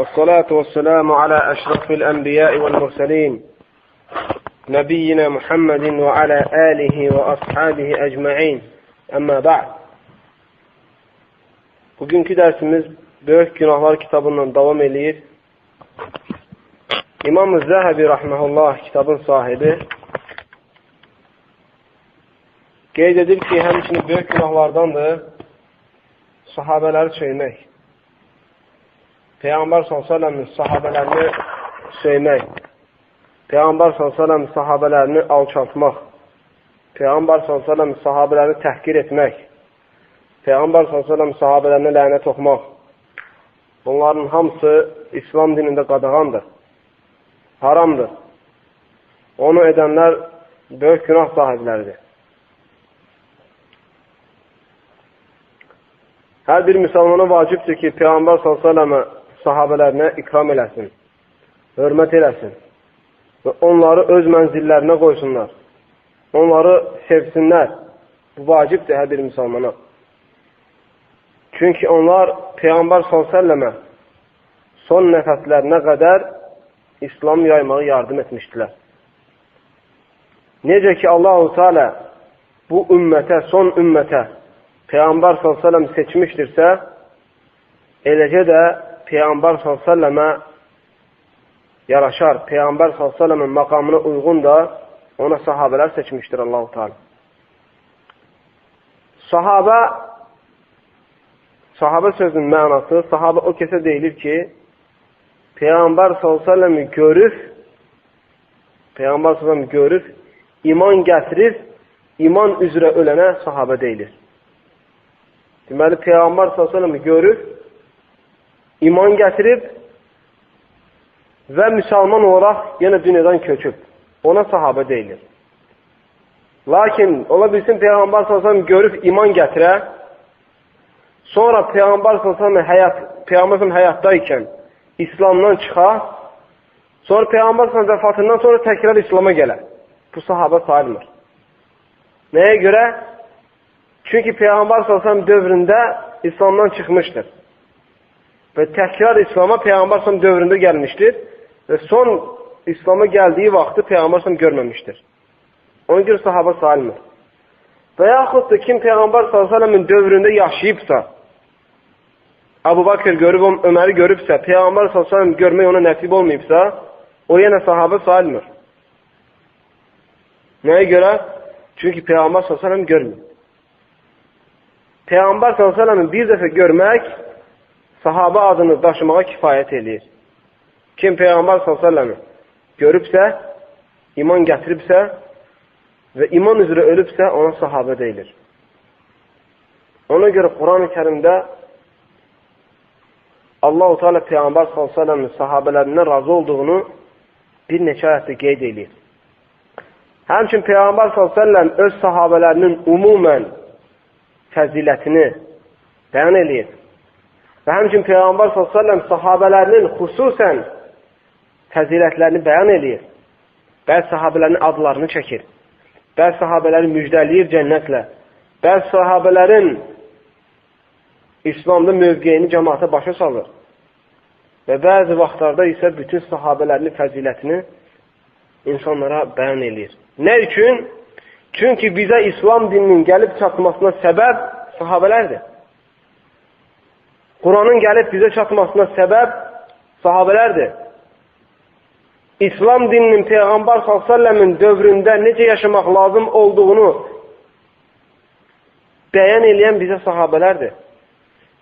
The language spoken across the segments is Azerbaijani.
والصلاة والسلام على أشرف الأنبياء والمرسلين نبينا محمد وعلى آله وأصحابه أجمعين. أما بعد. Bugünkü dersimiz Böyük Günahlar kitabından devam ediyor. İmam-ı Zəhabi rahmehullah kitabın sahibi qeyd edir ki, həmçinin böyük günahlardandır sahabələri söymək. Peyğəmbər s.ə.v-in sahabələrini söymək. Peyğəmbər s.ə.v-in sahabələrini alçaltmaq. Peyğəmbər s.ə.v-in sahabələrini təhqir etmək. Peyğəmbər s.ə.v-in sahabələrinə lənət oxumaq. Bunların hamısı İslam dinində qadağandır. Haramdır. Onu edənlər böyük günah sahibləridir. Hər bir müsəlmana vacibdir ki, Peyğəmbər s.ə.və sahabələrinə ikram eləsin, hörmət eləsin və onları öz mənzillərinə qoysunlar. Onları sevsinlər. Bu vacibdir hər bir müsəlmana. Çünki onlar Peyğəmbər s.ə.və son nəfəslərinə qədər İslam yaymağı yardım etmişdilər. Necə ki Allah-u Teala bu ümmətə, son ümmətə Peyğəmbər s.ə.v seçmişdirsə, eləcə də Peyğəmbər s.ə.və yaraşar. Peyğəmbər s.ə.v-in makamına uyğun da ona sahabələr seçmişdir Allah-u Teala. Sahabə sözünün mənası, sahabə o kəsə deyilir ki, Peyğəmbər s.ə.v-i görüb, iman gətirir, iman üzrə ölənə sahabə deyilir. Deməli, Peyğəmbər s.ə.v-i görüb, iman gətirib və müsəlman olaraq yenə dünyadan köçüb. Ona sahabə deyilir. Lakin, ola bilsin Peyğəmbər s.ə.v görüb iman gətirə, sonra Peyğəmbər s.ə.v həyatdaykən İslamdan çıxa, sonra Peyğəmbər s.ə.v vəfatından sonra təkrar İslama gələ. Bu sahabə sayılmır. Nəyə görə? Çünki Peyğəmbər s.ə.v dövründə İslamdan çıxmışdır. Və təkrar İslama Peyğəmbər s.ə.v dövründə gəlmişdir. Və son İslama gəldiyi vaxtı Peyğəmbər s.ə.v görməmişdir. Ona görə sahabə sayılmır. Və yaxud da kim Peyğəmbər s.ə.v-in dövründə yaşayıbsa, Əbu Bakır görüb, Öməri görübsə, Peyğəmbər s.ə.v görmək ona nəsib olmayıbsa, o yenə sahabə sayılmır. Nəyə görə? Çünki Peyğəmbər s.ə.v görmür. Peyğəmbər s.ə.v-in bir dəfə görmək sahabə adını daşımağa kifayət edir. Kim Peyğəmbər s.ə.v görübsə, iman gətiribsə və iman üzrə ölübsə, ona sahabə deyilir. Ona görə Quran-ı Kərimdə Allah-u Teala Peyğəmbər s.ə.v-in sahabələrindən razı olduğunu bir neçə ayətdə qeyd edir. Həmçin Peyğəmbər s.ə.v öz sahabələrinin umumən fəzilətini bəyan edir. Və həmçin Peyğəmbər s.ə.v sahabələrinin xüsusən fəzilətlərini bəyan edir. Bəzi sahabələrin adlarını çəkir. Bəzi sahabələri müjdəliyir cənnətlə. Bəzi sahabələrin İslamda mövqeyini cəmaata başa salır. Və bəzi vaxtlarda isə bütün sahabələrinin fəzilətini insanlara bəyan edir. Nə üçün? Çünki bizə İslam dininin gəlib çatmasına səbəb sahabələrdir. Quranın gəlib bizə çatmasına səbəb sahabələrdir. İslam dininin Peyğəmbər s.ə.v-in dövründə necə yaşamaq lazım olduğunu bəyan edən bizə sahabələrdir.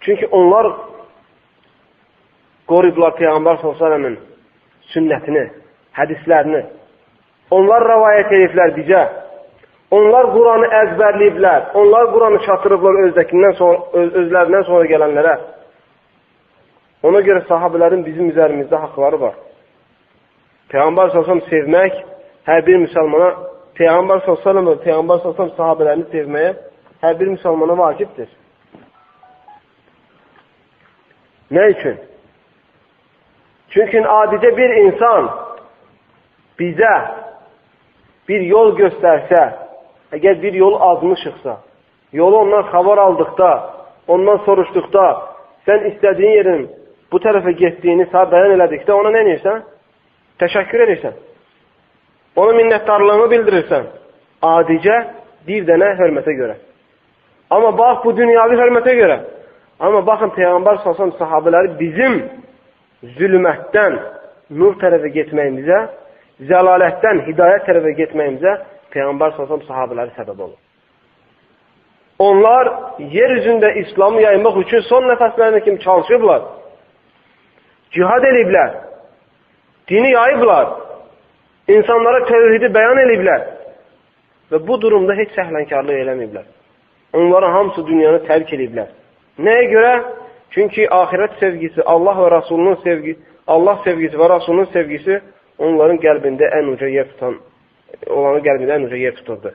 Çünki onlar qoruyublar Peyğəmbər s.ə.v-in sünnətini, hədislərini. Onlar rəvayət ediblər bizə. Onlar Quranı əzbərləyiblər. Onlar Quranı çatırıblar özlərindən sonra gələnlərə. Ona görə sahabələrin bizim üzərimizdə haqları var. Peyğəmbər s.ə.v sevmək hər bir müsəlmana, Peyğəmbər s.ə.v və Peyğəmbər s.ə.v sahabələrini sevməyə hər bir müsəlmana vacibdir. Nə üçün? Çünki adicə bir insan bizə bir yol göstərsə, əgər bir yol azmışıqsa, yolu ondan xəbər aldıqda, ondan soruşduqda, sən istədiyin yerin bu tərəfə getdiyini sənə bəyan elədikdə ona nə edirsən? Təşəkkür edirsən. Ona minnətdarlığını bildirirsən. Adicə bir dənə hörmətə görə. Amma bax, bu dünyavi hörmətə görə. Amma baxın, Peyğəmbər sallallahu sahabələri bizim zülmətdən nur tərəfə getməyimizə, zəlalətdən hidayət tərəfə getməyimizə Peyğəmbər sallallahu sahabələri səbəb olur. Onlar yer üzündə İslamı yaymaq üçün son nəfəslərinə kimi çalışıblar. Cihad ediblər. Dini yayıblar. İnsanlara tevhidi bəyan ediblər. Və bu durumda heç səhlənkarlıq eləməyiblər. Onların hamısı dünyanı tərk ediblər. Nəyə görə? Çünki axirət sevgisi, Allah və Rasulunun sevgisi, Allah sevgisi və Rasulunun sevgisi onların qəlbində ən uca yer tutan, olanın qəlbində ən uca yer tuturdu.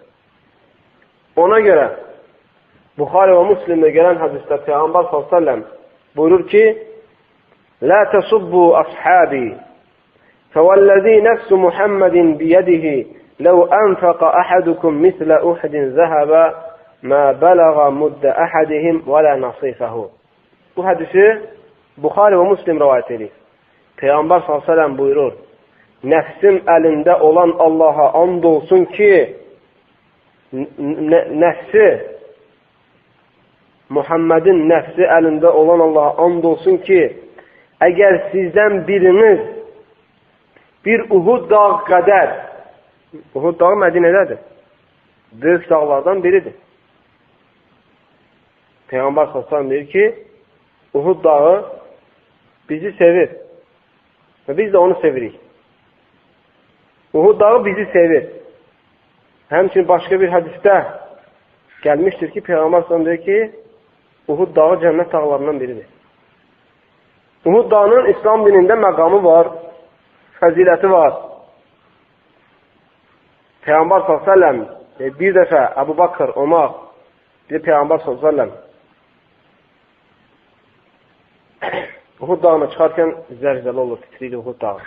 Ona görə Buxari və Müslimdə gələn hədisdə Peyğəmbər s.ə.v buyurur ki, لا تسبوا أصحابي فوالذي نفس محمد بيده لو أنفق أحدكم مثل أحد ذهب ما بلغ مد أحدهم ولا نصيفه. Bu hədisi Buxari və Müslim rivayət edir. Peyğəmbər s.ə.v buyurur, nəfsim əlində olan Allaha and olsun ki, nəfsi, Muhammedin nəfsi əlində olan Allaha and olsun ki, əgər sizdən biriniz bir Uhud dağı qədər, Uhud dağı Mədinədədir, böyük dağlardan biridir. Peyğəmbər s.ə.v deyir ki, Uhud dağı bizi sevir və biz də onu sevirik. Uhud dağı bizi sevir. Həmçinin başqa bir hədisdə gəlmişdir ki, Peyğəmbər s.ə.v deyir ki, Uhud dağı cənnət dağlarından biridir. Uhud dağının İslam dinində məqamı var, fəziləti var. Peyğəmbər s.ə.v bir dəfə Əbu Bakır, Ömər, bir Peyğəmbər s.ə.v Uhud dağına çıxarkən zəlzələ olur, titriydi Uhud dağı.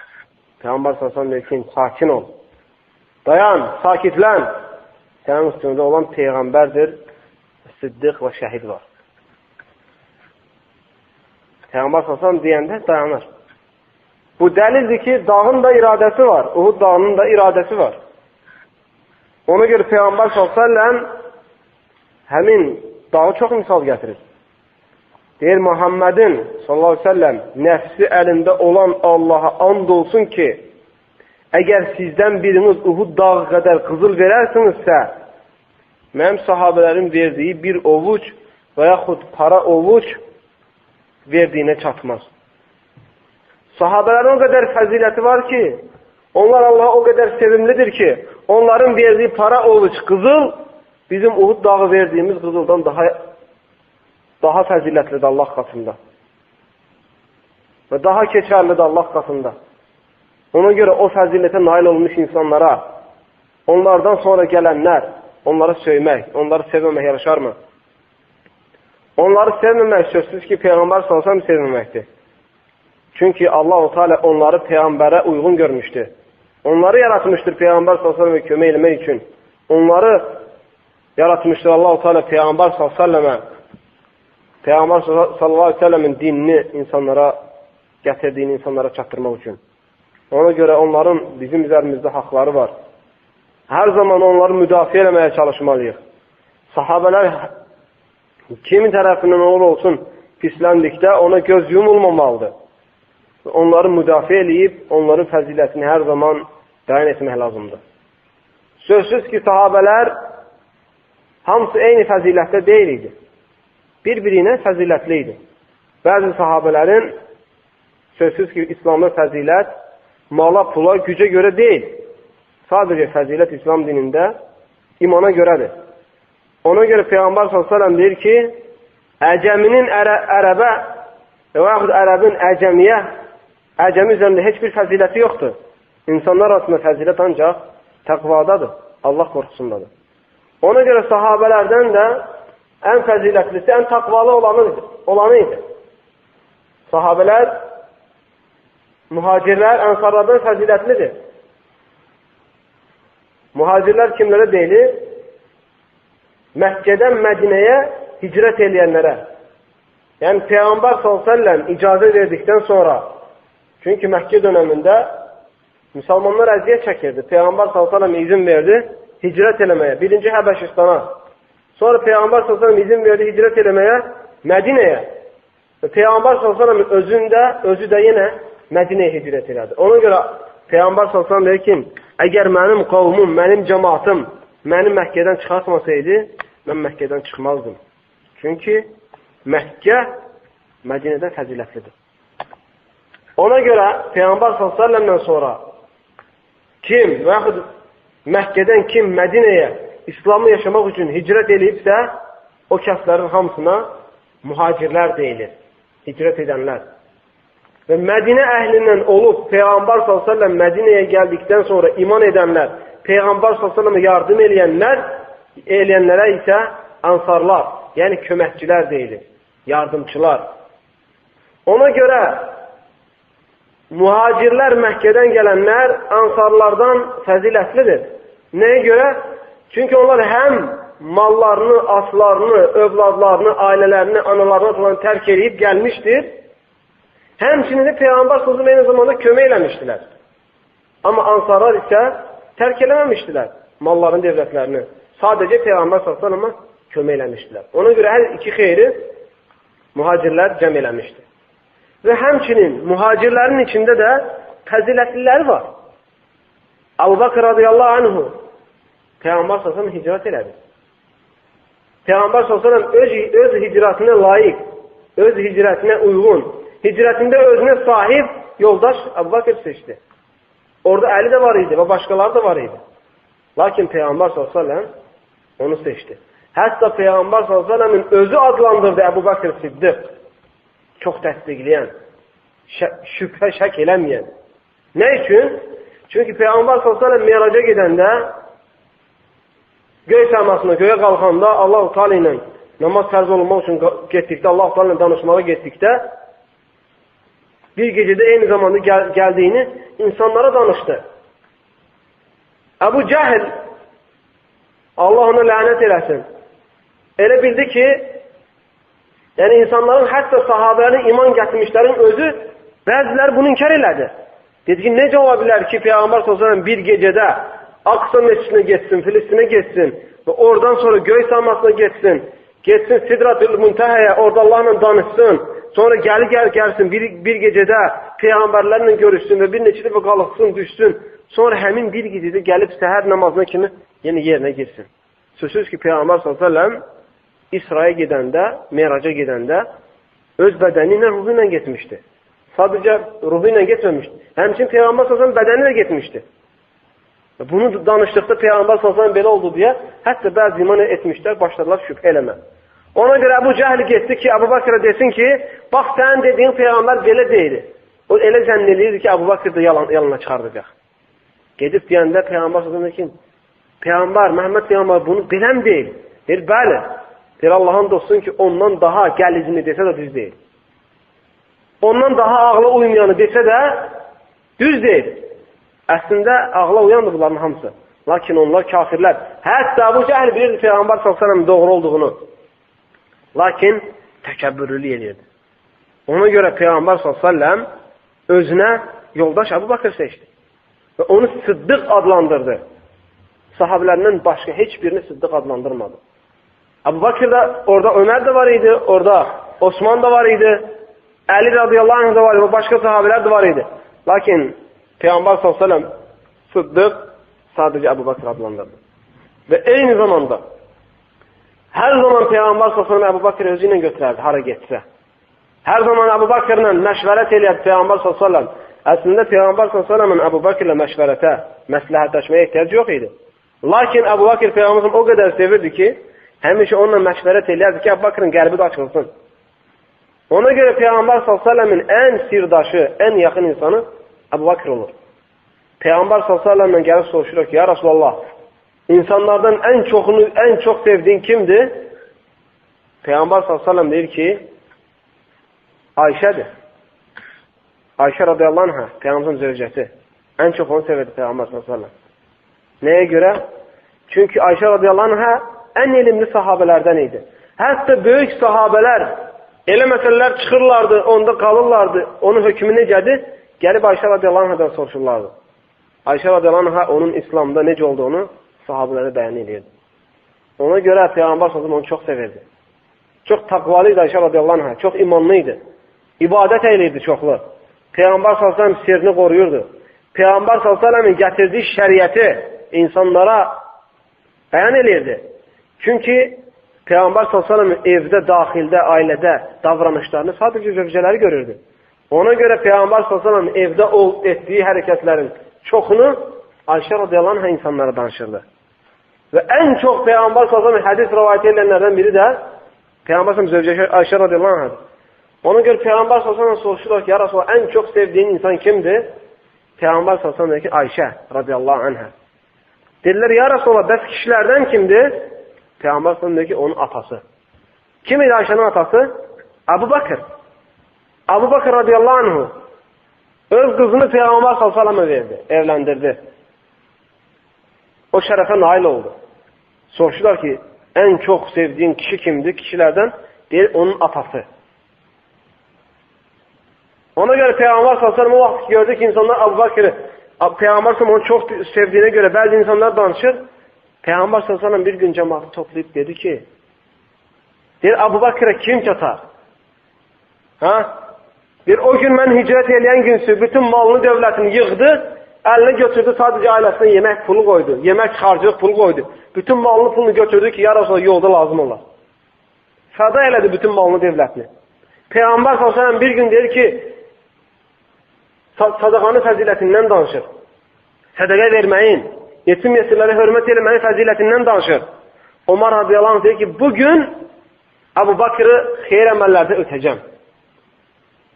Peyğəmbər s.ə.v deyir ki, sakin ol, dayan, sakitlən. Sənin üstündə olan Peyğəmbərdir, Siddiq və şəhid var. Peyğəmbər s.ə.v deyəndə dayanır. Bu dəlildir ki, dağın da iradəsi var. Uhud dağının da iradəsi var. Ona görə Peyğəmbər s.ə.v həmin dağı çox misal gətirir. Deyir, Muhammedin s.ə.v nəfsi əlində olan Allaha and olsun ki, əgər sizdən biriniz Uhud dağı qədər qızıl verərsinizsə, mənim sahabələrin verdiyi bir ovuc və yaxud para ovuc verdiyinə çatmaz. Sahabələrin o qədər fəziləti var ki, onlar Allaha o qədər sevimlidir ki, onların verdiyi para ovuc qızıl bizim Uhud dağı verdiyimiz qızıldan daha fəzilətlidir Allah qatında. Və daha keçərlidir Allah qatında. Ona görə o fəzilətə nail olmuş insanlara, onlardan sonra gələnlər, onları söymək, onları sevməmək yarışarmı? Onları sevməmək sözsüz ki, Peyğəmbər s.ə.v sevməməkdir. Çünki Allah-u Teala onları Peyğəmbərə uyğun görmüşdür. Onları yaratmışdır Peyğəmbər s.ə.və kömək eləmək üçün. Onları yaratmışdır Allah-u Teala Peyğəmbər s.ə.və Peyğəmbər s.ə.v-in dinini insanlara gətirdiyini insanlara çatdırmaq üçün. Ona görə onların bizim üzərimizdə haqları var. Hər zaman onları müdafiə eləməyə çalışmalıyıq. Sahabələr kimin tərəfindən olur olsun pisləndikdə ona göz yumulmamalıdır. Onları müdafiə eləyib, onların fəzilətini hər zaman bəyan etmək lazımdır. Sözsüz ki, sahabələr hamısı eyni fəzilətdə deyil idi. Bir-birinə fəzilətli idi. Bəzi sahabələrin sözsüz ki, İslamda fəzilət mala, pula, gücə görə deyil. Sadəcə fəzilət İslam dinində imana görədir. Ona görə Peyğəmbər s.ə.v deyir ki, əcəminin ərəbə və yaxud ərəbin əcəmiyə, əcəmi üzərində heç bir fəziləti yoxdur. İnsanlar arasında fəzilət ancaq təqvadadır, Allah qorxusundadır. Ona görə sahabələrdən də ən fəzilətlisi, ən təqvalı olanı idi. Sahabələr, mühacirlər, ənsarlardan fəzilətlidir. Mühacirlər kimlərə deyilir? Məkkədən Mədinəyə hicrət eləyənlərə. Yəni Peyğəmbər s.ə.v icazə verdikdən sonra, çünki Məkkə dönəmində müsəlmanlar əziyyət çəkirdi. Peyğəmbər s.ə.v izin verdi hicrət eləməyə, birinci Həbəşistana. Sonra Peyğəmbər s.ə.v izin verdi hicrət eləməyə Mədinəyə. Peyğəmbər s.ə.v özü də yenə Mədinəyə hicrət elədi. Ona görə Peyğəmbər s.ə.v deyir ki, əgər mənim qavmum, mənim cəmaatım məni Məkkədən çıxartmasaydı, mən Məkkədən çıxmazdım. Çünki Məkkə Mədinədən fəzilətlidir. Ona görə Peyğəmbər s.ə.v-dən sonra kim və yaxud Məkkədən kim Mədinəyə İslamı yaşamaq üçün hicrət eləyibsə, o kəslərin hamısına mühacirlər deyilir, hicrət edənlər. Və Mədinə əhlindən olub Peyğəmbər s.ə.v Mədinəyə gəldikdən sonra iman edənlər, Peyğəmbər s.ə.və yardım eləyənlərə isə ansarlar, yəni köməkçilər deyilir, yardımçılar. Ona görə mühacirlər Məkkədən gələnlər ansarlardan fəzilətlidir. Nəyə görə? Çünki onlar həm mallarını, aslarını, övladlarını, ailələrini, analarını falan tərk edib gəlmişdir. Həmçinin də Peyğəmbər s.ə.v eyni zamanda kömək eləmişdilər. Amma ansarlar isə tərk eləməmişdilər mallarını, devlətlərini. Sadəcə Peyğəmbər s.ə.və kömək eləmişdilər. Ona görə hər iki xeyri mühacirlər cəm eləmişdir. Və həmçinin mühacirlərin içində də fəzilətliləri var. Əbu Bakr radiyallahu anhu Peyğəmbər s.ə.v hicrət elədi. Peyğəmbər s.ə.v öz hicrətinə layiq, öz hicrətinə uyğun, hicrətində özünə sahib yoldaş Əbu Bakr seçdi. Orada Əli də var idi və başqaları da var idi. Lakin Peyğəmbər s.ə.v onu seçdi. Hətta Peyğəmbər s.ə.v-in özü adlandırdı Əbu Bakr Siddiq. Çox təsdiqləyən, şübhə şək eləməyən. Nə üçün? Çünki Peyğəmbər s.ə.v meyraca gedəndə, göy səmasına, göyə qalxanda, Allah-u Teala ilə namaz fərz olunmaq üçün getdikdə, Allah-u Teala ilə danışmağa getdikdə, bir gecədə eyni zamanda gəldiyini insanlara danışdı. Əbu Cəhil, Allah ona lənət eləsin, elə bildi ki, yəni insanların, hətta sahabələrin iman gətirmişlərin özü, bəziləri bunu inkar elədi. Dedi ki, necə ola bilər ki, Peyğəmbər s.ə.v bir gecədə Aqsa məscidinə getsin, Filistinə getsin və oradan sonra göy səmasına getsin, Sidrat-ül Müntəhəyə, orada Allahla danışsın, sonra gəlsin, bir gecədə Peyğəmbərlərlə görüşsün və bir neçə dəfə qalıqsın, düşsün, sonra həmin bir gecədə gəlib səhər namazına kimi yeni yerinə girsin. Sözsüz ki, Peyğəmbər s.ə.v İsraya gedəndə, Meyraca gedəndə öz bədəni ilə, ruhu ilə getmişdi. Sadəcə ruhu ilə getməmişdi. Həmçin Peyğəmbər s.ə.v bədəni ilə getmişdi. Bunu danışdıqda Peyğəmbər s.ə.v belə oldu deyə, hətta bəzi iman etmişlər, başladılar şübhə eləmə. Ona görə Əbu Cəhli getdi ki, Əbu Bakr'a desin ki, bax sən dediyin Peyğəmbər belə deyil. O elə zənn edirdi ki, Əbu Bakr da yalana çıxardacaq. Gedib deyəndə Peyğəmbər s.ə.v ki, Peyğəmbər, Məhəmməd Peyğəmbər bunu beləm deyil. Deyir, bəli. Deyir, Allahın dostun ki, ondan daha gəlizini desə də düz deyil. Ondan daha ağla uymayanı desə də düz deyil. Əslində, ağla uyandır bunların hamısı. Lakin onlar kafirlər. Hətta Əbu Cəhil bilirdi Peyğəmbər s.ə.v doğru olduğunu. Lakin təkəbbürlülük edirdi. Ona görə Peyğəmbər s.ə.v özünə yoldaş Əbu Bakr seçdi. Və onu Sıddıq adlandırdı. Sahabilərindən başqa heç birini Sıddıq adlandırmadı. Əbu Bakr da, orada Ömər də var idi, orada Osman da var idi, Əli radiyallahu anh da var idi, və başqa sahabilər də var idi. Lakin Peyğəmbər s.ə.v Sıddıq sadəcə Əbu Bakr adlandırdı. Və eyni zamanda hər zaman Peyğəmbər s.ə.v Əbu Bakr özü ilə götürərdi, hara getsə. Hər zaman Əbu Bakr'la məşvərət eləyərdi Peyğəmbər s.ə.v. Əslində Peyğəmbər s.ə.v-in Əbu Bakr'la məşvərətə, məsləhətləşməyə ehtiyac yox idi. Lakin Əbu Bakr Peyğəmbər o qədər sevirdi ki, həmişə onunla məşvərət eləyərdi ki, Əbu Bakr'ın qəlbi də açılsın. Ona görə Peyğəmbər s.ə.v-in ən sirdaşı, ən yaxın insanı Əbu Bakr olur. Peyğəmbər s.ə.v-lə gəlib soruşur ki, ya Rasulallah, insanlardan ən çox sevdiyin kimdir? Peyğəmbər s.ə.v deyir ki, Ayşədir. Ayşə radiyallahu anhə, Peyğəmbərin zövcəsi. Ən çox onu sevirdi Peyğəmbər s.ə.v. Nəyə görə? Çünki Ayşə radiyallahu anhə ən elmli sahabələrdən idi. Hətta böyük sahabələr Elə məsələlər çıxırlardı, onda qalırlardı. Onun hökmü necədir? Gəlib Ayşə radiyallahu anhadan soruşurlardı. Ayşə radiyallahu anha onun İslamda necə olduğunu sahabələrə bəyan edirdi. Ona görə Peyğəmbər sallallahu onu çox sevirdi. Çox taqvalı idi Ayşə radiyallahu anha, çox imanlı idi. İbadət edirdi çoxlu. Peyğəmbər sallallahu sirrini qoruyurdu. Peyğəmbər sallallahu gətirdiyi şəriəti insanlara bəyan edirdi. Çünki Peyğəmbər sallallahu evdə, daxildə, ailədə davranışlarını sadəcə zövcələri görürdü. Ona görə Peyğəmbər sallallahu evdə etdiyi hərəkətlərin çoxunu Ayşə radiyallahu anha insanlara danışırdı. Və ən çox Peyğəmbər sallallahu hədis rivayət edilənlərdən biri də Peyğəmbər sallallahu zövcəsi Ayşə radiyallahu anhadır. Ona görə Peyğəmbər sallallahu soruşurlar ki, ya Rasulullah, ən çox sevdiyin insan kimdir? Peyğəmbər sallallahu deyir ki, Ayşə radiyallahu anha. Dedilər, ya Rasulullah, bəs kişilərdən kimdir? Peyğəmbər sallallahu deyir ki, onun atası. Kim idi Ayşənin atası? Abu Bakr. Abu Bakr radiyallahu anhu öz qızını Peyğəmbər sallallahu verdi, evləndirdi. O şərəfə nail oldu. Soruşdular ki, ən çox sevdiyin kişi kimdir? Kişilərdən deyir, onun atası. Ona görə Peyğəmbər sallallahu o vaxt gördü ki, insanlar Abu Bakr'ı, Peyğəmbər sallallahu onu çox sevdiyinə görə bəzi insanlar danışır. Peyğəmbər sallallahu bir gün cəmaatı toplayıb dedi ki, deyir, Abu Bakr'a kim çatar? Ha? Bir o gün mən hicrət eləyən günsü bütün malını, dövlətini yığdı, əlinə götürdü, sadəcə ailəsinə yemək pulu qoydu, yemək xarcılıq pulu qoydu. Bütün malını, pulunu götürdü ki, ya Rasulullah, yolda lazım olar. Fəda elədi bütün malını, dövlətini. Peyğəmbər sallallahu bir gün deyir ki, sadaqanın fəzilətindən danışır. Sədəqə verməyin, yetim yesirlərə hörmət eləməyin fəzilətindən danışır. Ömər radiyallahu anh deyir ki, bugün Abu Bakr'ı xeyir əməllərdə ötəcəm.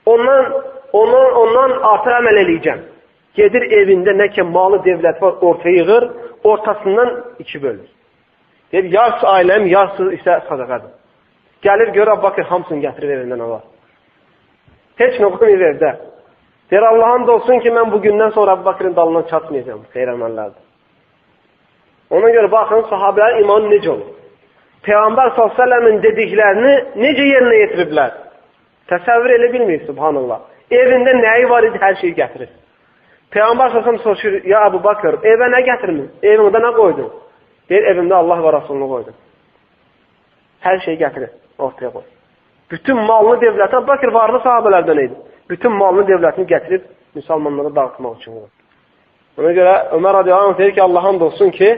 Ondan artıq əməl eləyəcəm. Gedir evində nə ki malı devlət var ortaya yığır, ortasından iki bölür. Deyir, yarısı ailəm, yarısı isə sadaqadır. Gəlir, gör Abu Bakr hamısını gətirir evindən olar. Heç nə qoymayır evdə. Deyir, Allah'ın da olsun ki, mən bugündən sonra Abu Bakr'ın dalından çatmayacağım xeyir əməllərdə. Ona görə baxın, sahabələr imanı necə olur? Peyğəmbər s.ə.v-in dediklərini necə yerinə yetiriblər? Təsəvvür elə bilməyir, subhanallah. Evində nəyi var idi, hər şeyi gətirir. Peyğəmbər s.ə.v soruşur, ya Abu Bakr, evə nə gətirmin? Evində nə qoydun? Deyir, evimdə Allah və Rasulunu qoydum. Hər şeyi gətirir, ortaya qoy. Bütün malını devləti, Abu Bakr varlı sahabələrdən idi. Bütün malını devlətini gətirib müsəlmanlara dağıtmaq üçün olur. Ona görə Ömər radiyallahu anh deyir ki, Allah'ın da olsun ki,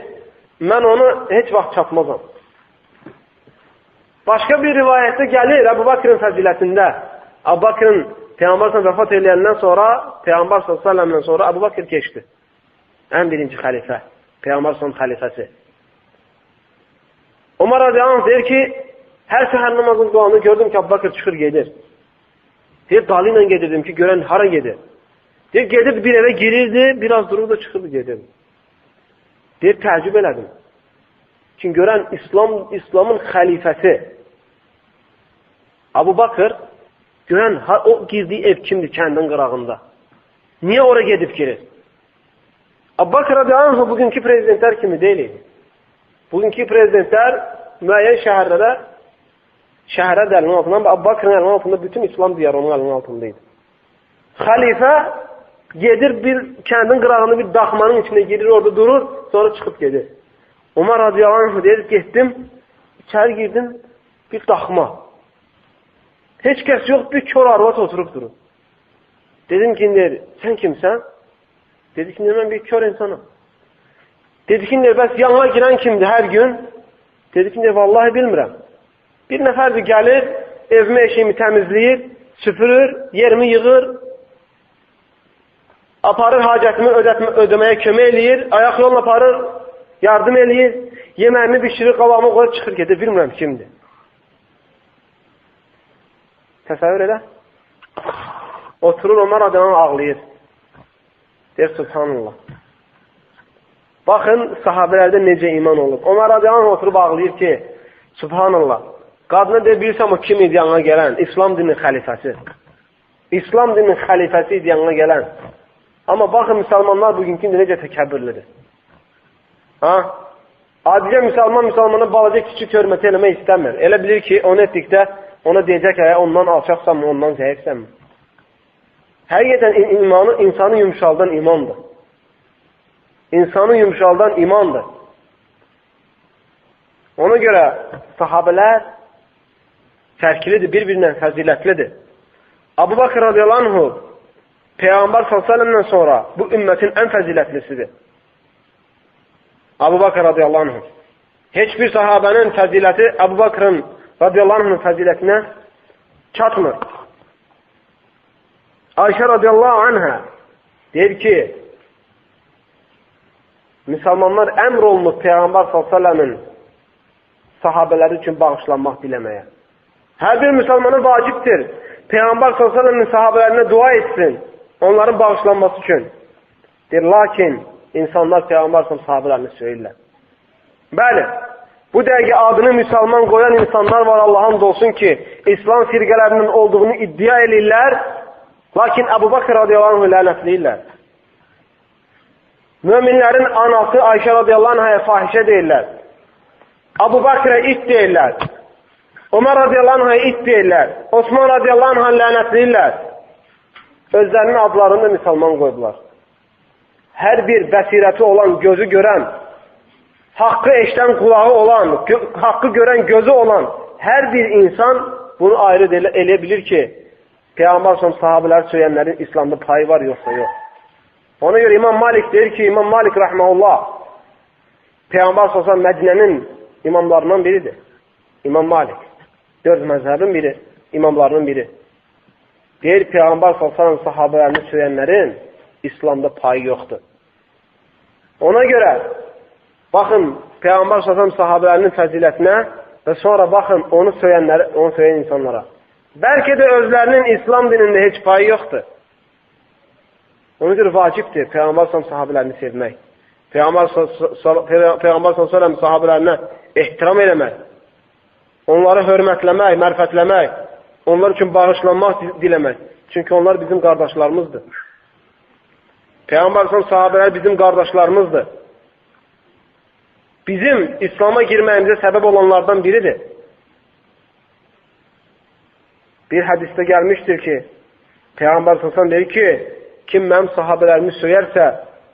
mən onu heç vaxt çatmazam. Başqa bir rivayətdə gəlir Əbu Bakrın fəzilətində. Əbu Bakrın Peyğəmbər vəfat eləyəndən sonra, Peyğəmbər s.ə.v-dən sonra Əbu Bakr keçdi. Ən birinci xəlifə, Peyğəmbər s.ə.v xəlifəsi. Ömər radiyallahu anh deyir ki, hər səhər namazın duanı gördüm ki, Əbu Bakr çıxır gedir. Deyir, dalı ilə gedirdim ki, görən hara gedir? Deyir, gedib bir evə girirdi, biraz durur da çıxırdı gedirdi. Deyir, təəccüb elədim. Çünki görən İslamın xəlifəsi Əbu Bakr, görən o girdiyi ev kimdir kəndin qırağında? Niyə ora gedib girir? Əbu Bakr radiyallahu anh bugünkü prezidentlər kimi deyil idi. Bugünkü prezidentlər müəyyən şəhərə də əlinin altından, Əbu Bakrın əlinin altında bütün İslam diyarı onun əlinin altındaydı. Xəlifə gedir bir kəndin qırağında bir daxmanın içində girir, orada durur, sonra çıxıb gedir. Ömər radiyallahu anh deyir, getdim, içəri girdim, bir daxma. Heç kəs yox, bir kör arvad oturub durur. Dedim ki, sən kimsən? Dedi ki, mən bir kör insanım. Dedi ki, bəs yanına girən kimdir hər gün? Dedi ki, vallahi bilmirəm. Bir nəfərdir gəlir, evimi, eşiyimi təmizləyir, süpürür, yerimi yığır, aparır hacətimi ödəməyə kömək eləyir, ayaq yolla aparır, yardım eləyir, yeməyimi bişirir, qabağıma qoyur, çıxır gedir, bilmirəm kimdir. Təsəvvür elə. Oturur, Ömər adamı ağlayır. Deyir, subhanallah. Baxın, sahabələrdə necə iman olub. Ömər adamı oturub ağlayır ki, subhanallah. Qadına deyir, bilirsəm o kim idi yanına gələn? İslam dininin xəlifəsi. İslam dininin xəlifəsi idi yanına gələn. Amma baxın, müsəlmanlar bugünkü necə təkəbbürlüdür. Adicə müsəlmana balaca kiçik hörmət eləmək istəmir. Elə bilir ki, onu etdikdə ona deyəcək ki, ondan alçaqsanmı, ondan zəifsənmi? Həqiqətən insanı yumşaldan imandır. İnsanı yumşaldan imandır. Ona görə sahabələr fərqlidir, bir-birindən fəzilətlidir. Abu Bakr radiyallahu anhu Peyğəmbər s.ə.v-dən sonra bu ümmətin ən fəzilətlisidir. Abu Bakr radiyallahu anhu. Heç bir sahabənin fəziləti Abu Bakrın radiyallahu anh'ın fəzilətinə çatmır. Ayşə radiyallahu anhə deyir ki, müsəlmanlar əmr olunub Peyğəmbər s.ə.v-in sahabələri üçün bağışlanmaq diləməyə. Hər bir müsəlmana vacibdir. Peyğəmbər s.ə.v-in sahabələrinə dua etsin, onların bağışlanması üçün. Deyir, lakin insanlar Peyğəmbər s.ə.v sahabələrini söylürlər. Bəli, bu dəqiqə adını müsəlman qoyan insanlar var, Allah'ın olsun ki, İslam firqələrinin olduğunu iddia edirlər, lakin Əbu Bakr radiyallahu anh lənətləyirlər. Möminlərin anası Ayşə radiyallahu anh'a fahişə deyirlər. Abu Bakrə it deyirlər. Ömər radiyallahu anh'a it deyirlər. Osman radiyallahu anh'a lənətləyirlər. Özlərinin adlarını da müsəlman qoydular. Hər bir bəsirəti olan, gözü görən, haqqı eşdən qulağı olan, haqqı görən gözü olan hər bir insan bunu ayrı elə bilir ki, Peyğəmbər sahabələri söyləyənlərin İslamda payı var, yoxsa yox. Ona görə İmam Malik deyir ki, İmam Malik rəhməhullah Peyğəmbər s.ə.v Mədinənin imamlarından biridir. İmam Malik. 4 məzhəbin biri, imamlarının biri. Deyir, Peyğəmbər s.ə.v sahabələrini söyləyənlərin İslamda payı yoxdur. Ona görə baxın Peyğəmbər s.ə.v sahabələrinin fəzilətinə və sonra baxın onu söyləyən insanlara. Bəlkə də özlərinin İslam dinində heç payı yoxdur. Ona görə vacibdir Peyğəmbər s.ə.v sahabələrini sevmək. Peyğəmbər s.ə.v sahabələrinə ehtiram eləmək. Onları hörmətləmək, mərfətləmək. Onlar üçün bağışlanmaq diləmək. Çünki onlar bizim qardaşlarımızdır. Peyğəmbər s.ə.v sahabələr bizim qardaşlarımızdır. Bizim İslam'a girməyimizə səbəb olanlardan biridir. Bir hədisdə gəlmişdir ki, Peyğəmbər s.ə.v deyir ki, kim mənim sahabələrimi söyərsə,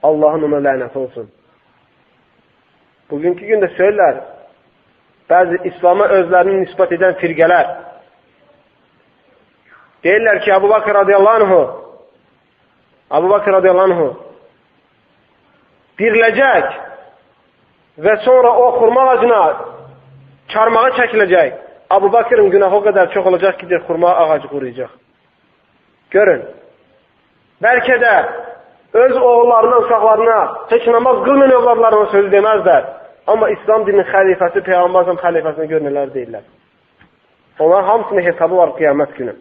Allahın ona lənəti olsun. Bugünkü gündə söylərlər, bəzi İslam'a özlərini nisbət edən firqələr deyirlər ki, Abu Bakr radiyallahu anhu diriləcək və sonra o xurma ağacına çarmıha çəkiləcək. Abu Bakrın günahı o qədər çox olacaq ki, xurma ağacı quruyacaq. Görün, bəlkə də öz oğullarına, uşaqlarına heç namaz qılmayan övladlarına sözü deməzlər. Amma İslam dininin xəlifəsi, Peyğəmbər xəlifəsinə görə nələr deyirlər. Onlar hamısının hesabı var qiyamət günü.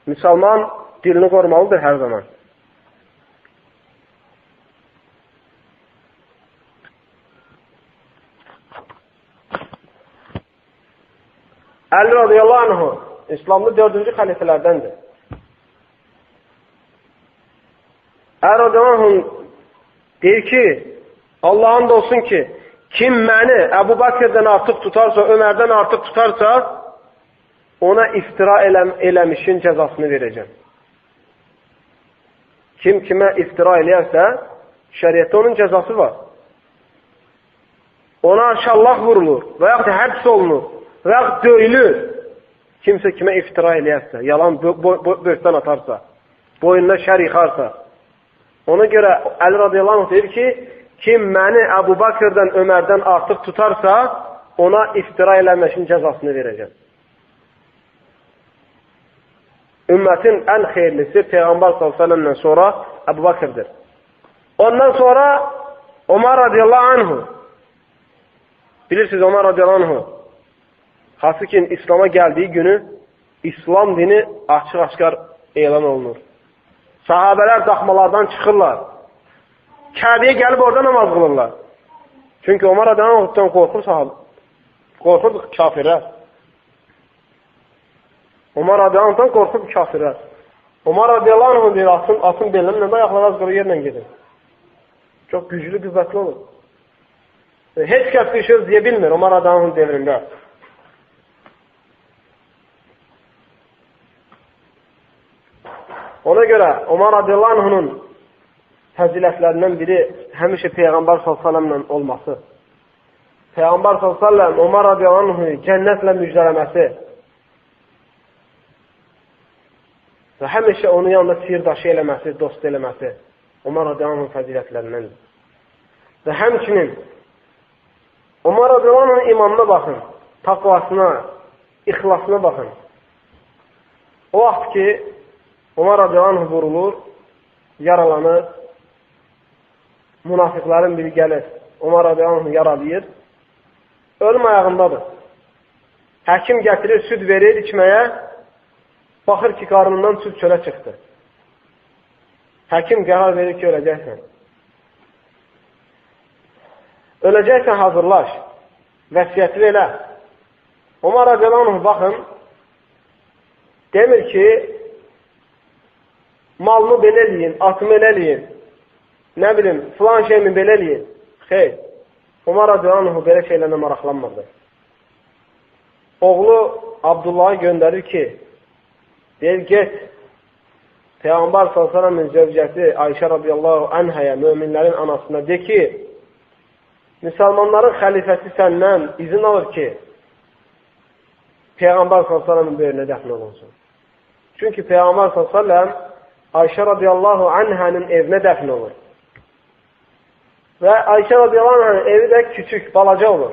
Müsəlman dilini qorumalıdır hər zaman. Əli radiyallahu anhu İslamda 4-cü xəlifələrdəndir. Əli radiyallahu anhu deyir ki, Allah'ın da olsun ki, kim məni Əbu Bakirdən artıq tutarsa, Ömərdən artıq tutarsa, ona iftira eləmişin cəzasını verəcəm. Kim kimə iftira eləyərsə, şəriətdə onun cəzası var. Ona şallaq vurulur və yaxud da həbs olunur və yaxud döyülür. Kimsə kimə iftira eləyərsə, yalan böhtan atarsa, boynuna şər yıxarsa. Ona görə Əli radiyallahu anh deyir ki, kim məni Əbu Bakirdən, Ömərdən artıq tutarsa, ona iftira eləməşin cəzasını verəcəm. Ümmətin ən xeyirlisi Peyğəmbər s.ə.v-dən sonra Əbu Bakirdir. Ondan sonra Ömər radiyallahu anhu. Bilirsiniz Ömər radiyallahu anhu. Hansı ki, İslam'a gəldiyi günü İslam dini açıq-aşkar elan olunur. Sahabələr daxmalardan çıxırlar. Kəbəyə gəlib orada namaz qılırlar. Çünki Ömər radiyallahu anhudan qorxur sahabə. Qorxur kafirlər. Ömər radiyallahu anhudan qorxur kafirlər. Ömər radiyallahu anhu deyir, atın belinə ayaqlar az qırı yerlə gedir. Çox güclü, qüvvətli olur. Heç kəs bir söz deyə bilmir Ömər radiyallahu anhu devrində. Ona görə Ömər radiyallahu anh'ın fəzilətlərindən biri həmişə Peyğəmbər s.ə.v ilə olması. Peyğəmbər s.ə.v Ömər radiyallahu anh'ı cənnətlə müjdələməsi və həmişə onun yanında sirdaşı eləməsi, dost eləməsi Ömər radiyallahu anh'ın fəzilətlərindəndir. Və həmçinin Ömər radiyallahu anh'ın imanına baxın, taqvasına, ixlasına baxın. O vaxt ki, Ömər radiyallahu anh vurulur, yaralanır, münafiqlərin biri gəlir, Ömər radiyallahu anh yaralayır, ölüm ayağındadır. Həkim gətirir, süd verir içməyə, baxır ki, qarnından süd çölə çıxdı. Həkim qərar verir ki, öləcəksən. Öləcəksən, hazırlaş, vəsiyyətli elə. Ömər radiyallahu anh baxın, demir ki, malımı belə eləyin, atımı elə eləyin, nə bilim, filan şeyimi belə eləyin. Xeyr, Ömər radiyallahu anh belə şeylərlə maraqlanmırdı. Oğlu Abdullah'ı göndərir ki, deyir, get, Peyğəmbər s.ə.v-in zövcəsi Ayşə radiyallahu anhəyə, möminlərin anasına de ki, müsəlmanların xəlifəsi səndən izin alır ki, Peyğəmbər s.ə.v-in böyrünə dəfn olunsun. Çünki Peyğəmbər s.ə.v Ayşə radiyallahu anhənin evinə dəfn olur. Və Ayşə radiyallahu anhənin evi də küçük, balaca olur.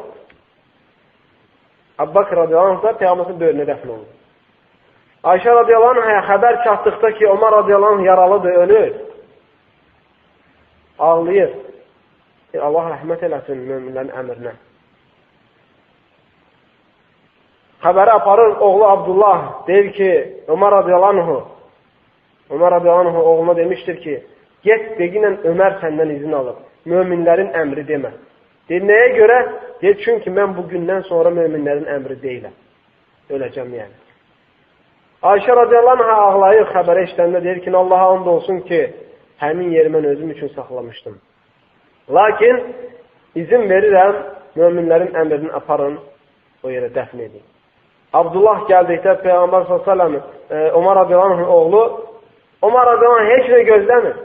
Əbbaqir radiyallahu anh da Peyğəmbərin böyrünə dəfn olur. Ayşə radiyallahu anhəyə xəbər çatdıqda ki, Ömər radiyallahu anh yaralıdır, ölür. Ağlayır. Allah rəhmət eləsin möminlərin əmrinə. Xəbəri aparır oğlu Abdullah, deyir ki, Ömər radiyallahu anh oğluna demişdir ki, get deginlə Ömər səndən izin alır. Möminlərin əmri demə. Deyir, nəyə görə? Deyir, çünki mən bugündən sonra möminlərin əmri deyiləm. Öləcəm yəni. Ayşə radiyallahu anh ağlayır xəbərə işləndə, deyir ki, Allaha and olsun ki, həmin yeri mən özüm üçün saxlamışdım. Lakin izin verirəm, möminlərin əmrini aparın, o yerə dəfn edin. Abdullah gəldikdə Peyğəmbər s.ə.v Ömər radiyallahu anh'ın oğlu Ömər radiyallahu anh heç nə gözləmir.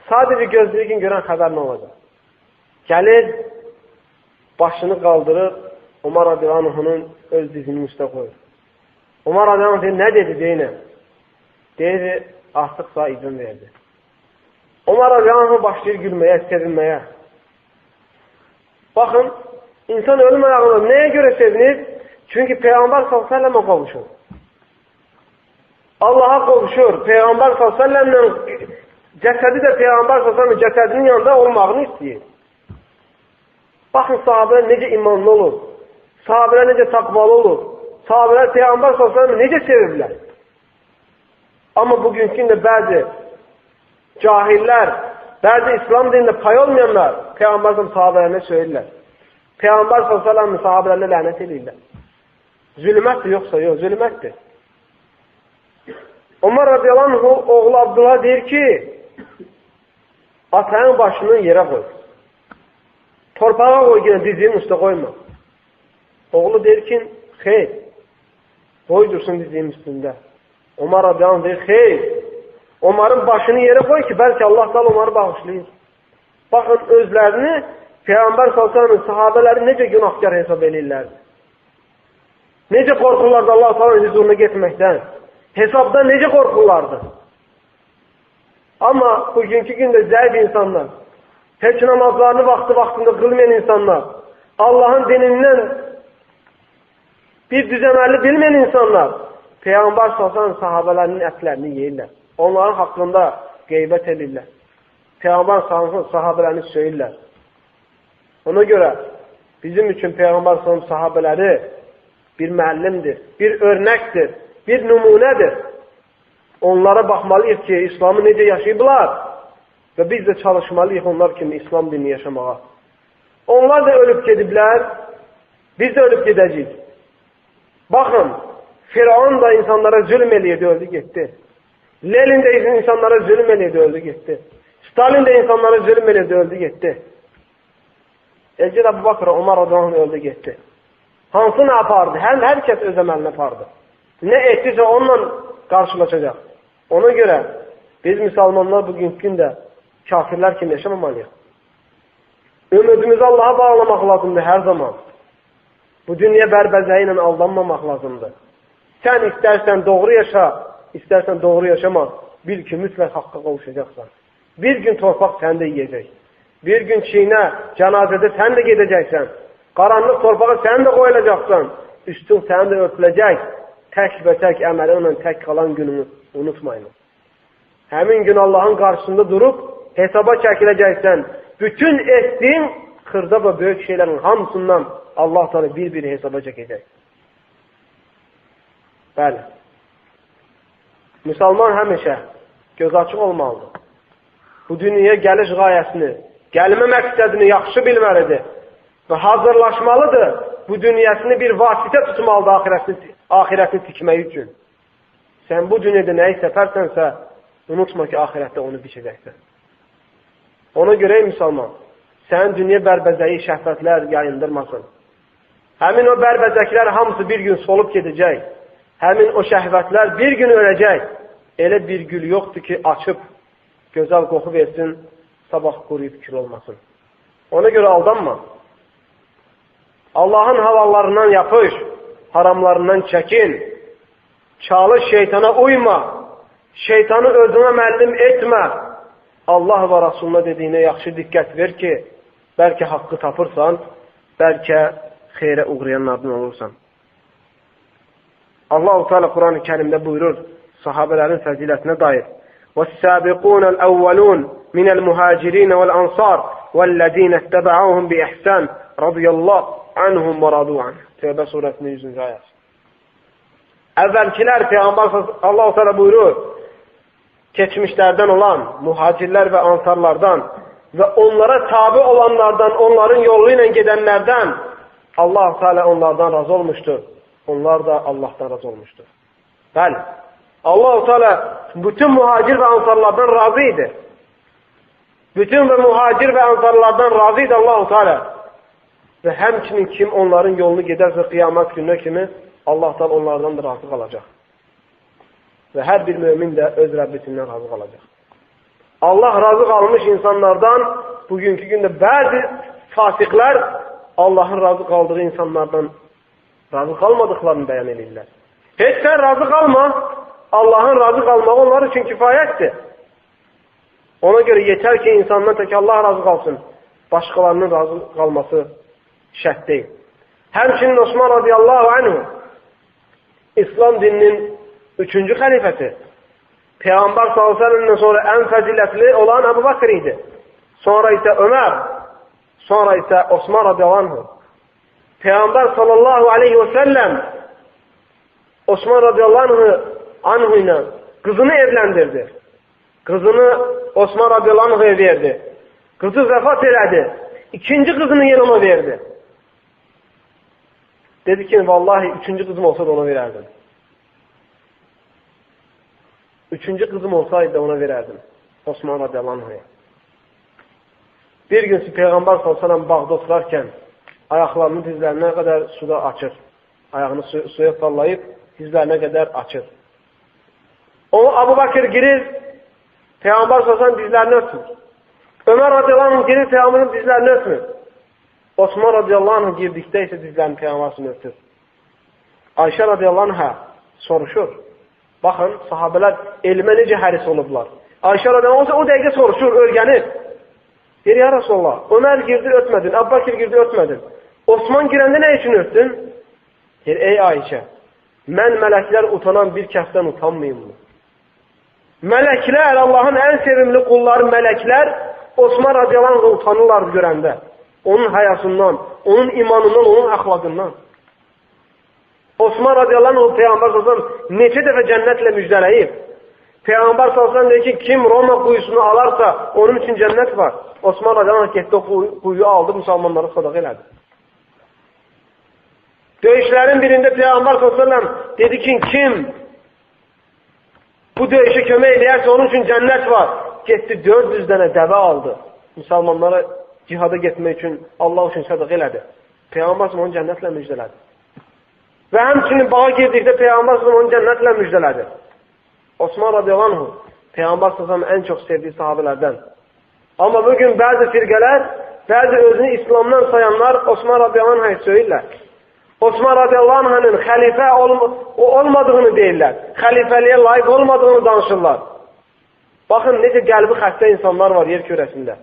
Sadəcə gözləyir ki, görən xəbər nə olacaq. Gəlir, başını qaldırır, Ömər radiyallahu anh'ın öz dizinin üstə qoyur. Ömər radiyallahu anh deyir, nə dedi deyinə? Deyir, artıq sağ izin verdi. Ömər radiyallahu anh başlayır gülməyə, sevinməyə. Baxın, insan ölüm ayağında nəyə görə sevinir? Çünki Peyğəmbər s.ə.və qovuşur. Allaha qovuşur. Peyğəmbər s.ə.və cəsədi də Peyğəmbər s.ə.və cəsədinin yanında olmağını istəyir. Baxın, sahabələr necə imanlı olur. Sahabələr necə taqvalı olur. Sahabələr Peyğəmbər s.ə.və necə sevirlər. Amma bugünkündə bəzi cahillər, bəzi İslam dinində pay olmayanlar Peyğəmbər sahabələrinə söyürlər. Peyğəmbər s.ə.v sahabələrinə lənət edirlər. Zülmətdir, yoxsa yox, zülmətdir. Ömər radiyallahu anh oğlu Abdullah deyir ki, atağın başını yerə qoy. Torpağa qoy yine dizinin üstə qoyma. Oğlu deyir ki, xeyr, qoy dursun dizinin üstündə. Ömər radiyallahu anh deyir, xeyr, Ömər'in başını yerə qoy ki, bəlkə Allah da Ömər'i bağışlayır. Baxın, özlərini Peyğəmbər s.ə.v sahabələri necə günahkar hesab edirlərdi. Necə qorxurlardı Allah s.ə.v huzuruna getməkdən. Hesabdan necə qorxurlardı. Amma bugünkü gündə zəif insanlar, heç namazlarını vaxtında qılmayan insanlar, Allahın dinindən bir düzəməlli bilməyən insanlar, Peyğəmbər s.ə.v sahabələrinin ətlərini yeyirlər. Onların haqqında qeybət edirlər. Peyğəmbər sahabələrini söyürlər. Ona görə bizim üçün Peyğəmbər sahabələri bir müəllimdir, bir örnəkdir, bir nümunədir. Onlara baxmalıyıq ki, İslamı necə yaşayıblar və biz də çalışmalıyıq onlar kimi İslam dinini yaşamağa. Onlar da ölüb gediblər, biz də ölüb gedəcəyik. Baxın, Firavun da insanlara zülm eləyirdi, öldü, getdi. Lenin de insanlara zulüm eləyirdi, öldü, getdi. Stalin de insanlara zulüm eləyirdi, öldü, getdi. Elçi Əbu Bakr, Ömər radiyallahu anh öldü, getdi. Hansı nə apardı? Hər kəs öz əməlinə apardı. Nə etdisə onunla qarşılaşacaq. Ona görə Biz müsəlmanlar bugünkü gündə kafirlər kimi yaşamamalıyıq. Ümidimizi Allaha bağlamaq lazımdır hər zaman. Bu dünya bərbəzəyi ilə aldanmamaq lazımdır. Sən istərsən doğru yaşa, istərsən doğru yaşama, bil ki, mütləq haqqa qovuşacaqsan. Bir gün torpaq sən də yiyəcək. Bir gün çiğnə, cənazədə sən də gedəcəksən. Qaranlıq torpağa sən də qoyulacaqsan. Üstün sən də örtüləcək. Tək və tək əməlinlə tək qalan gününü unutmayın. Həmin gün Allahın qarşısında durub hesaba çəkiləcəksən. Bütün etdiyin xırda və böyük şeylərin hamısından Allah Teala bir-bir hesaba çəkəcək. Bəli. Müsəlman həmişə göz açıq olmalıdır. Bu dünyaya gəliş qayəsini, gəlmə məqsədini yaxşı bilməlidir və hazırlaşmalıdır. Bu dünyasını bir vasitə tutmalıdır ahirətini tikmək üçün. Sən bu dünyada nəyi səpərsənsə, unutma ki, ahirətdə onu biçəcəksən. Ona görə müsəlman, sənin dünya bərbəzəyi şəhvətlər yayındırmasın. Həmin o bərbəzəklər hamısı bir gün solub gedəcək. Həmin o şəhvətlər bir gün öləcək. Elə bir gül yoxdur ki, açıb, gözəl qoxu versin, sabah quruyub kül olmasın. Ona görə aldanma. Allahın halallarından yapış, haramlarından çəkin. Çalış, şeytana uyma. Şeytanı özünə müəllim etmə. Allah və Rasuluna dediyinə yaxşı diqqət ver ki, bəlkə haqqı tapırsan, bəlkə xeyrə uğrayanlardan olursan. Allah-u Teala Quran-ı Kərimdə buyurur, sahabələrin fəzilətinə dair. وَالسَّابِقُونَ الْأَوَّلُونَ مِنَ الْمُهَاجِرِينَ وَالْأَنصَارِ وَالَّذِينَ اتَّبَعُوهُمْ بِإِحْسَانٍ رَضِيَ اللّٰهُ عَنْهُمْ وَرَضُوا عَنْهُ Tevbə surəsinin 100-cü ayəsi. Əvvəlkilər Peyğəmbər Allah-u Teala buyurur, keçmişlərdən olan muhacirlər və ansarlardan və onlara tabi olanlardan, onların yolu ilə gedənlərdən Allah-u Teala onlardan razı olmuşdur. Onlar da Allah'tan razı olmuştur. Bəli, Allah-u Teala bütün muhacir və ansarlardan razı idi. Bütün və muhacir və ansarlardan razı idi Allah-u Teala. Və həmçinin kim onların yolunu gedərsə qiyamət gününə kimi Allah Teala onlardan da razı qalacaq. Və hər bir mümin də öz Rəbbisindən razı qalacaq. Allah razı qalmış insanlardan bugünkü gündə bəzi fasiqlər Allahın razı qaldığı insanlardan razı qalmadıqlarını bəyan edirlər. Heç sən razı qalma, Allahın razı qalmağı onlar üçün kifayətdir. Ona görə yetər ki, insandan tək Allah razı qalsın, başqalarının razı qalması şərt deyil. Həmçinin Osman radiyallahu anhu, İslam dininin 3-cü xəlifəsi, Peyğəmbər s.ə.v-dən sonra ən fəzilətli olan Əbu Bakr idi. Sonra isə Ömər, sonra isə Osman radiyallahu anhu. Peyğəmbər sallallahu aleyhi və səlləm Osman radiyallahu anhu ilə qızını evləndirdi. Qızını Osman radiyallahu anhu'ya verdi. Qızı vəfat elədi. İkinci qızını yenə ona verdi. Dedi ki, vallahi üçüncü qızım olsa da ona verərdim. Üçüncü qızım olsaydı da ona verərdim. Osman radiyallahu anhu'ya. Bir gün Peyğəmbər sallallahu bağda oturarkən ayaqlarını dizlərinə qədər suda açır. Ayağını suya sallayıb dizlərinə qədər açır. O Abu Bakır girir, Peyğəmbər sallallahu dizlərini ötmür. Ömər radiyallahu anh girir, Peyğəmbərin dizlərini ötmür. Osman radiyallahu anh girdikdə isə dizlərini Peyğəmbərin ötür. Ayşə radiyallahu anhə soruşur. Baxın, sahabələr elmə necə həris olublar. Ayşə radiyallahu anh o dəqiqə soruşur, örgənir. Deyir, ya Rasulullah, Ömər girdi, ötmədin, Abu Bakır girdi, ötmədin. Osman girəndə nə üçün ötdün? Deyir, ey Ayşə, mən mələklər utanan bir kəsdən utanmayayım mı? Mələklər, Allahın ən sevimli qulları mələklər, Osman radiyallahu anh utanırlar görəndə. Onun həyasından, onun imanından, onun əxlaqından. Osman radiyallahu anh Peyğəmbər sallallahu neçə dəfə cənnətlə müjdələyib. Peyğəmbər sallallahu deyir ki, kim Roma quyusunu alarsa, onun üçün cənnət var. Osman radiyallahu anh getdi o quyu aldı, müsəlmanlara sadaq elədi. Döyüşlərin birində Peyğəmbər sallallahu dedi ki, kim bu döyüşə kömək eləyərsə, onun üçün cənnət var. Getdi 400 dənə dəvə aldı. Müsəlmanlara cihada getmək üçün Allah üçün sadaq elədi. Peyğəmbər sallallahu onu cənnətlə müjdələdi. Və həmçinin bağa girdikdə Peyğəmbər sallallahu onu cənnətlə müjdələdi. Osman radiyallahu anh Peyğəmbər s.ə.v ən çox sevdiyi sahabələrdən. Amma bugün bəzi firqələr, bəzi özünü İslamdan sayanlar Osman radiyallahu anh'a söylürlər. Osman radiyallahu anh'ın xəlifə olmadığını deyirlər. Xəlifəliyə layiq olmadığını danışırlar. Baxın, necə qəlbi xəstə insanlar var yer kürəsində.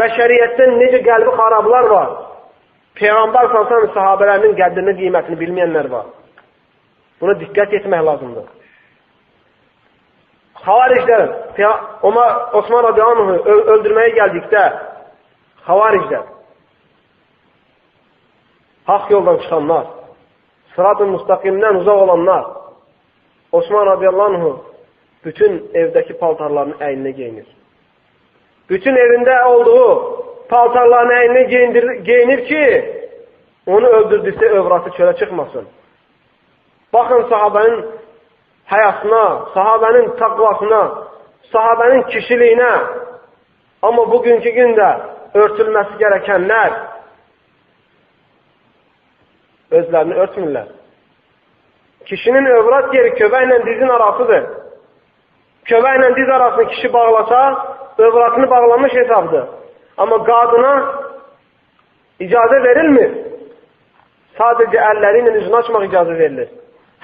Bəşəriyyətdən necə qəlbi xarablar var. Peyğəmbər s.ə.v sahabələrinin qədrini, qiymətini bilməyənlər var. Buna diqqət etmək lazımdır. Xavariclər, Osman radiyallahu anh'ı öldürməyə gəldikdə, xavariclər, haqq yoldan çıxanlar, sırat-ı müstaqimdən uzaq olanlar, Osman radiyallahu anh'ı bütün evdəki paltarlarını əyninə geyinir. Bütün evində olduğu paltarlarını əyninə geyinir ki, onu öldürdükdə övratı çölə çıxmasın. Baxın sahabənin həyasına, sahabənin taqvasına, sahabənin kişiliyinə. Amma bugünkü gündə örtülməsi gərəkənlər özlərini örtmürlər. Kişinin övrat yeri köbəklə dizin arasıdır. Köbəklə diz arasını kişi bağlasa, övratını bağlamış hesabdır. Amma qadına icazə verilmir. Sadəcə əlləri ilə üzünü açmaq icazə verilir.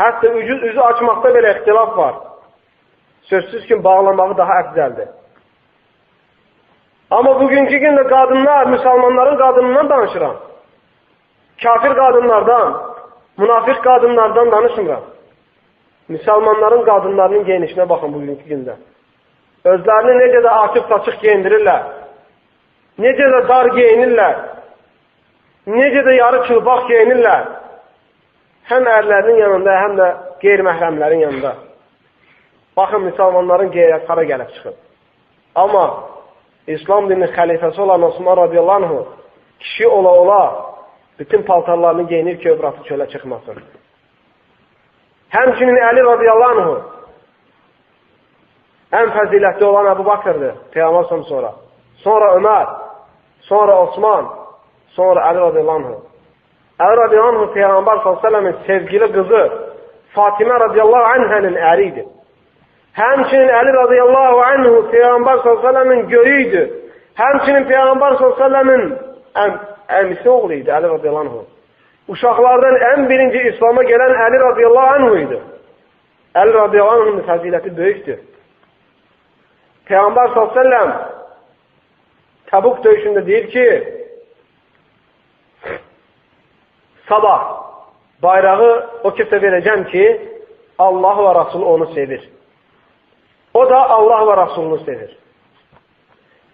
Hətta üzü açmaqda belə ixtilaf var. Sözsüz ki, bağlamağı daha əfzəldir. Amma bugünkü gündə qadınlar, müsəlmanların qadınından danışıram. Kafir qadınlardan, münafiq qadınlardan danışmıram. Müsəlmanların qadınlarının geyinişinə baxın bugünkü gündə. Özlərini necə də açıq-saçıq geyindirirlər. Necə də dar geyinirlər. Necə də yarı çılbaq geyinirlər. Həm ərlərinin yanında, həm də qeyri-məhrəmlərin yanında. Baxın, müsəlmanların qeyrət hara gəlib çıxıb. Amma İslam dininin xəlifəsi olan Osman radiyallahu anh'ı kişi ola-ola bütün paltarlarını geyinir ki, övratı çölə çıxmasın. Həmçinin Əli radiyallahu anh'ı ən fəzilətli olan Əbu Bakırdır, Peyğəmbər sonra. Sonra Ömər, sonra Osman, sonra Əli radiyallahu anh'ı. Əli radiyallahu anh'ı Peyğəmbər s.ə.v-in sevgili qızı Fatimə radiyallahu anh'ın əridir. Həmçinin Əli radiyallahu anh'ı Peyğəmbər s.ə.v-in görüydü. Həmçinin Peyğəmbər s.ə.v-in əmisi oğlu idi Əli radiyallahu anh'ı. Uşaqlardan ən birinci İslam'a gələn Əli radiyallahu anh'ı idi. Əli radiyallahu anh'ın fəziləti böyükdür. Peyğəmbər s.ə.v Təbuk döyüşündə deyir ki, sabah bayrağı o kəsə verəcəm ki, Allah və Rasul onu sevir. O da Allah və Rasulunu sevir.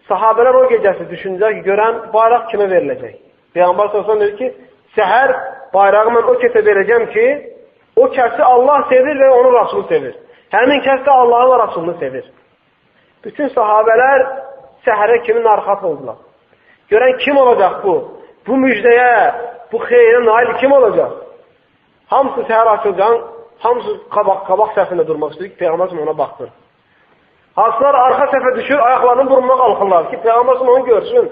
Sahabələr o gecəsi düşünəcək ki, görən bayraq kimə veriləcək? Peyğəmbər s.ə.v deyir ki, səhər bayrağı mən o kəsə verəcəm ki, o kəsi Allah sevir və onu Rasul sevir. Həmin kəs də Allahı və Rasulunu sevir. Bütün sahabələr səhərə kimi narahat oldular. Görən kim olacaq bu? Bu müjdəyə, bu xeyrə nail kim olacaq? Hamısı səhər açılcan, hamısı qabaq səfində durmaq istəyir ki, Peyğəmbər ona baxdır. Hansılar arxa səfə düşür, ayaqlarını burununa qalxırlar ki, Peyğəmbər onu görsün.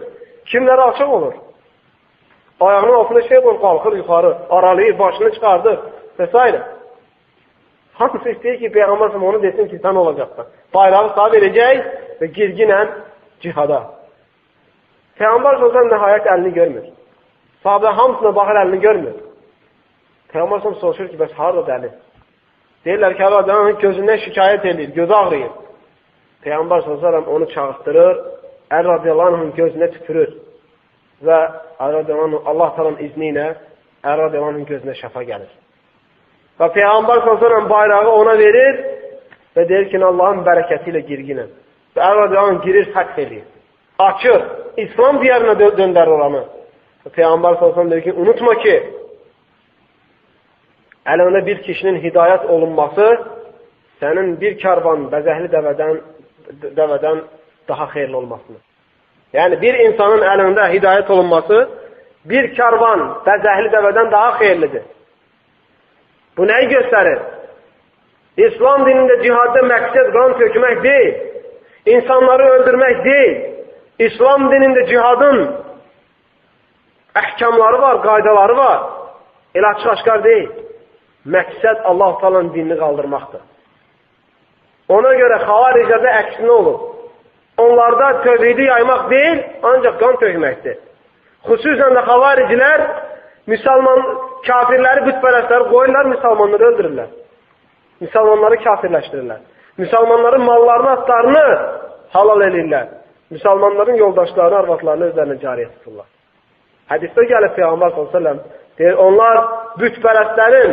Kimləri açıq olur? Ayağının altına şey qoyur, qalxır yuxarı, aralayır, başını çıxardır və s. Hamısı istəyir ki, Peyğəmbər onu desin ki, sən olacaqsan. Bayrağı sağ verəcək və girginlə cihada. Peyğəmbər sözdən nəhayət əlini görmür. Sahabə hamısına baxır, əlini görmür. Peyğəmbər soruşur ki, bəs harada dəli? Deyirlər ki, Əli gözündən şikayət edir, gözü ağrıyır. Peyğəmbər onu çağırtdırır, Əli radiyallahu anh'ın gözünə tüpürür və Əli radiyallahu anh Allah talanın izni ilə Əli radiyallahu anh'ın gözünə şəfa gəlir. Və Peyğəmbər bayrağı ona verir və deyir ki, Allahın bərəkəti ilə girginəm. Və Əli radiyallahu anh girir, fəth edir. Açır, İslam diyarına döndərir oranı. Peyğəmbər deyir ki, unutma ki, əlində bir kişinin hidayət olunması sənin bir karvan bəzəhli dəvədən daha xeyirli olmasını. Yəni, bir insanın əlində hidayət olunması bir karvan bəzəhli dəvədən daha xeyirlidir. Bu nəyi göstərir? İslam dinində cihadda məqsəd qan tökmək deyil, insanları öldürmək deyil. İslam dinində cihadın əhkamları var, qaydaları var. Elə açıq-aşkar deyil. Məqsəd Allah-u Teala'nın dinini qaldırmaqdır. Ona görə xavariclərdə əksinə olur. Onlarda tövhidi yaymaq deyil, ancaq qan tökməkdir. Xüsusən də xavariclər kafirləri, bütpərəstləri qoyurlar, müsəlmanları öldürürlər. Müsəlmanları kafirləşdirirlər. Müsəlmanların mallarını, atlarını halal edirlər. Müsəlmanların yoldaşlarını, arvadlarını özlərinə cariyə tuturlar. Hədisdə gəlib Peyğəmbər s.ə.v deyir, onlar bütpərəstlərin,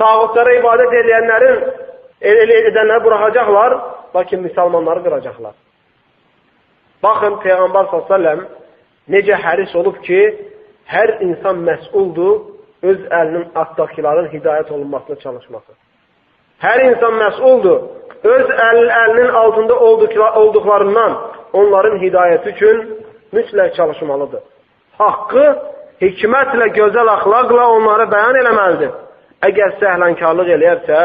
tağutlara ibadət edənləri buraxacaqlar, lakin müsəlmanları qıracaqlar. Baxın, Peyğəmbər s.ə.v necə həris olub ki, hər insan məsuldur öz əlinin altdakiların hidayət olunmasına çalışması. Hər insan məsuldur öz əlinin altında olduqlarından onların hidayəti üçün mütləq çalışmalıdır. Haqqı hikmətlə, gözəl əxlaqla onlara bəyan eləməlidir. Əgər səhlənkarlıq eləyərsə,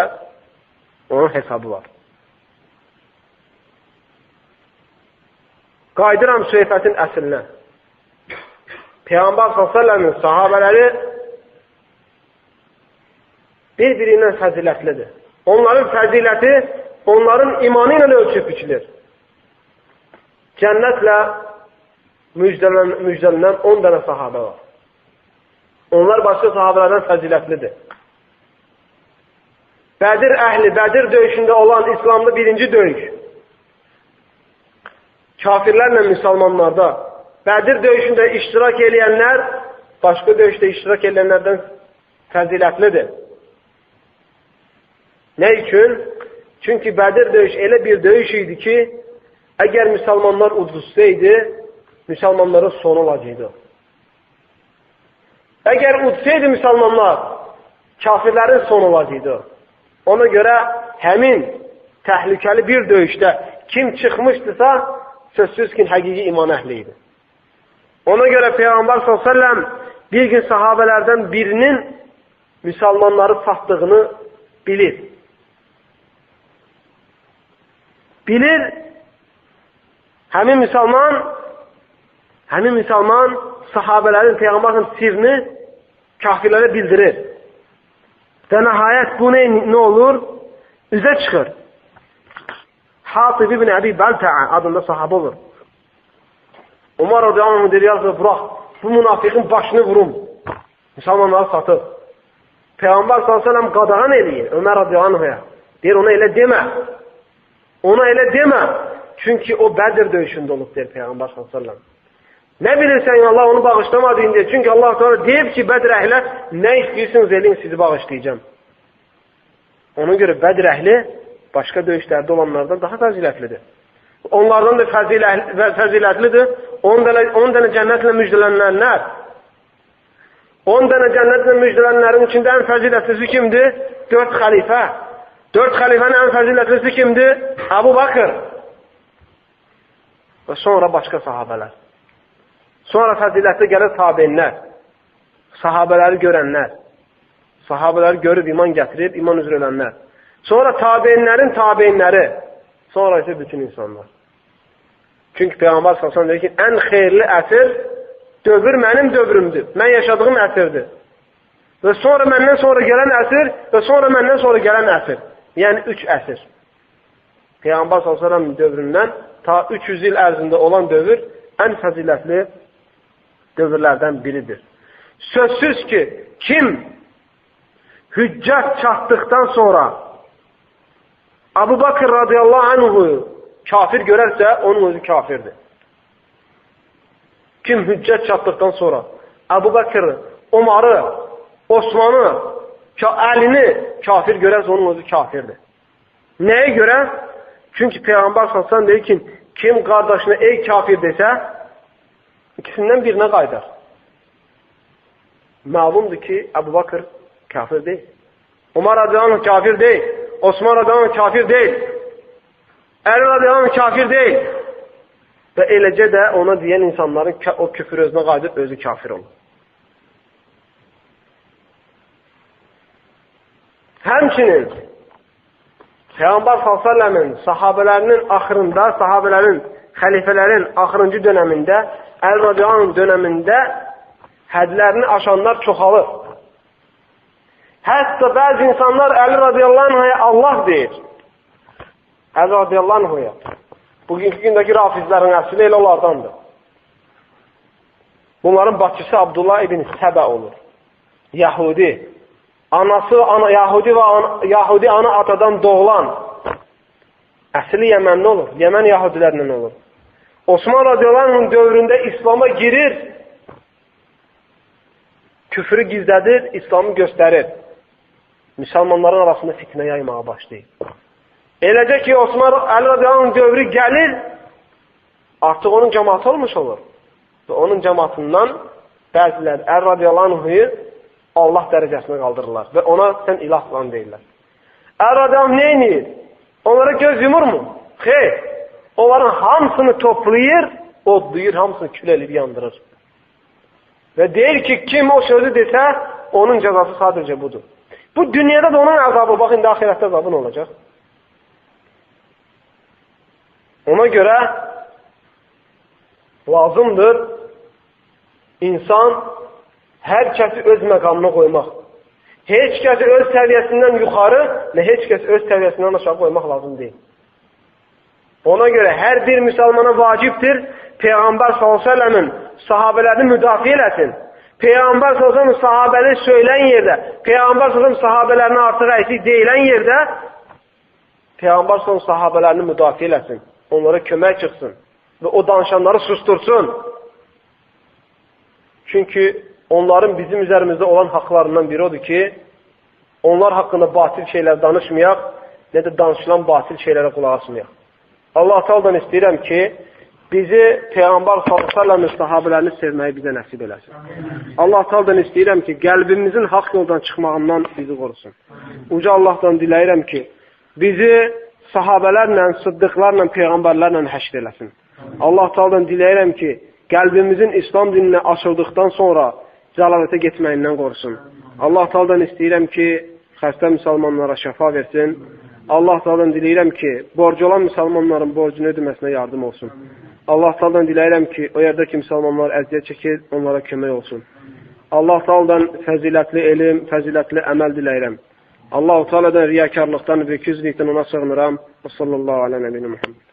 onun hesabı var. Qaydıram söhbətin əslinə. Peyğəmbər s.ə.v-in sahabələri bir-birindən fəzilətlidir. Onların fəziləti onların imanı ilə ölçüb biçilir. Cənnətlə müjdələnən 10 dənə sahabə var. Onlar başqa sahabələrdən fəzilətlidir. Bədir əhli, Bədir döyüşündə olan İslamda birinci döyüş. Kafirlərlə müsəlmanlarda Bədir döyüşündə iştirak eləyənlər başqa döyüşdə iştirak eləyənlərdən fəzilətlidir. Nə üçün? Çünki Bədir döyüş elə bir döyüş idi ki, əgər müsəlmanlar uduzsaydı, müsəlmanların sonu olacaqdı. Əgər udsaydı müsəlmanlar, kafirlərin sonu olacaqdı. Ona görə həmin təhlükəli bir döyüşdə kim çıxmışdısa, sözsüz ki, həqiqi iman əhli idi. Ona görə Peyğəmbər s.ə.v bir gün sahabələrdən birinin müsəlmanları satdığını bilir. Bilir, həmin müsəlman sahabələrin Peyğəmbərin sirrini kafirlərə bildirir. Və nəhayət bu nə olur? Üzə çıxır. Hatib ibn Əbi Bəltəə adında sahabə olur. Umar radiyallahu deyir, yazır, bırax, bu münafiqin başını vurum. Müsəlmanları satır. Peyğəmbər s.ə.v qadağan eləyir Ömər radiyallahu. Deyir, ona elə demə. Ona elə demə. Çünki o Bədir döyüşündə olub, deyir Peyğəmbər s.ə.v. Nə bilirsən, Allah onu bağışlamadı indi. Çünki Allah deyib ki, Bədir əhlə, nə istəyirsiniz eləyin, sizi bağışlayacağım. Ona görə Bədir əhli başqa döyüşlərdə olanlardan daha fəzilətlidir. Onlardan da fəzilətlidir. 10 dənə cənnətlə müjdələnənlər. 10 dənə cənnətlə müjdələnənlərin içində ən fəzilətlisi kimdir? 4 xəlifə. 4 xəlifənin ən fəzilətlisi kimdir? Əbu Bakır. Və sonra başqa sahabələr. Sonra fəzilətli gəlir tabeinlər. Sahabələri görənlər. Sahabələri görüb iman gətirib, iman üzr edənlər. Sonra tabeinlərin tabeinləri. Sonra isə bütün insanlar. Çünki Peyğəmbər s.ə.v deyir ki, ən xeyirli əsr dövr mənim dövrümdür. Mən yaşadığım əsrdir. Və sonra məndən sonra gələn əsr və sonra məndən sonra gələn əsr. Yəni 3 əsr. Peyğəmbər s.ə.v dövründən ta 300 il ərzində olan dövr ən fəzilətli dövrlərdən biridir. Sözsüz ki, kim hüccət çatdıqdan sonra Əbu Bakır radiyallahu anhu kafir görərsə, onun özü kafirdir. Kim hüccət çatdıqdan sonra Əbu Bakır, Umarı, Osmanı, Əlini kafir görərsə, onun özü kafirdir. Nəyə görə? Çünki Peyğəmbər s.ə.v deyir ki, kim qardaşına ey kafir desə, ikisindən birinə qaydar. Məlumdur ki, Əbu Bakır kafir deyil. Umar radiyallahu kafir deyil. Osman radiyallahu kafir deyil. Əli radiyallahu kafir deyil. Və eləcə də ona deyən insanların o küfür özünə qayıdıb özü kafir olur. Həmçinin Peyğəmbər s.ə.v-in sahabələrinin axırında, sahabələrin, xəlifələrin axırıncı dönəmində, Əli radiyallahu dönəmində hədlərini aşanlar çoxalır. Hətta bəzi insanlar Əli radiyallahu Allah deyir. Əli radiyallahu anhuya. Bugünkü gündəki rafizlərin əsli elə onlardandır. Bunların başçısı Abdullah ibn Səbə olur. Yahudi. Anası Yahudi ana atadan doğulan. Əsli Yəmənli olur. Yəmən Yahudilərindən olur. Osman radiyallahu anh'ın dövründə İslam'a girir. Küfrü gizlədir, İslam'ı göstərir. Müsəlmanların arasında fitnə yaymağa başlayır. Eləcə ki, Osman Əli radiyallahu anh dövrü gəlir, artıq onun cəmatı olmuş olur. Və onun cəmatından bəziləri Əli radiyallahu anh'ı Allah dərəcəsinə qaldırırlar. Və ona sən ilah falan deyirlər. Əli radiyallahu anh nə edir? Onlara göz yumur mu? Xeyr. Onların hamısını toplayır, odlayır, hamısını kül elib yandırır. Və deyir ki, kim o sözü desə, onun cəzası sadəcə budur. Bu dünyada da onun əzabı, bax, indi ahirətdə əzabı nə olacaq? Ona görə lazımdır insan hər kəsi öz məqamına qoymaq. Heç kəsi öz səviyyəsindən yuxarı, nə heç kəsi öz səviyyəsindən aşağı qoymaq lazım deyil. Ona görə hər bir müsəlmana vacibdir Peyğəmbər s.ə.v-in sahabələrini müdafiə eləsin. Peyğəmbər s.ə.v sahabəli söylən yerdə, Peyğəmbər s.ə.v sahabələrini artıq əksik deyilən yerdə Peyğəmbər s.ə.v sahabələrini müdafiə eləsin. Onlara kömək çıxsın və o danışanları sustursun. Çünki onların bizim üzərimizdə olan haqlarından biri odur ki, onlar haqqında batil şeylər danışmayaq, nə də danışılan batil şeylərə qulaq asmayaq. Allah Taala'dan istəyirəm ki, bizi Peyğəmbər s.ə.v-in sahabələrini sevməyi bizə nəsib eləsin. Allah Taala'dan istəyirəm ki, qəlbimizin haqq yoldan çıxmağından bizi qorusun. Uca Allahdan diləyirəm ki, bizi sahabələrlə, sıddıqlarla, peyğəmbərlərlə həşr eləsin. Allah Taala'dan diləyirəm ki, qəlbimizin İslam dininə açıldıqdan sonra cəlalətə getməyindən qorusun. Allah Taala'dan istəyirəm ki, xəstə müsəlmanlara şəfa versin. Allah Taala'dan diləyirəm ki, borcu olan müsəlmanların borcunu ödəməsinə yardım olsun. Allah Taala'dan diləyirəm ki, o yerdə ki, müsəlmanlar əziyyət çəkir, onlara kömək olsun. Allah Taala'dan fəzilətli elm, fəzilətli əməl diləyirəm. Allah Taala'dan riyakarlıqdan və küzlükdən ona sığınıram. Və sallallahu alə nəbiyyə Muhammed.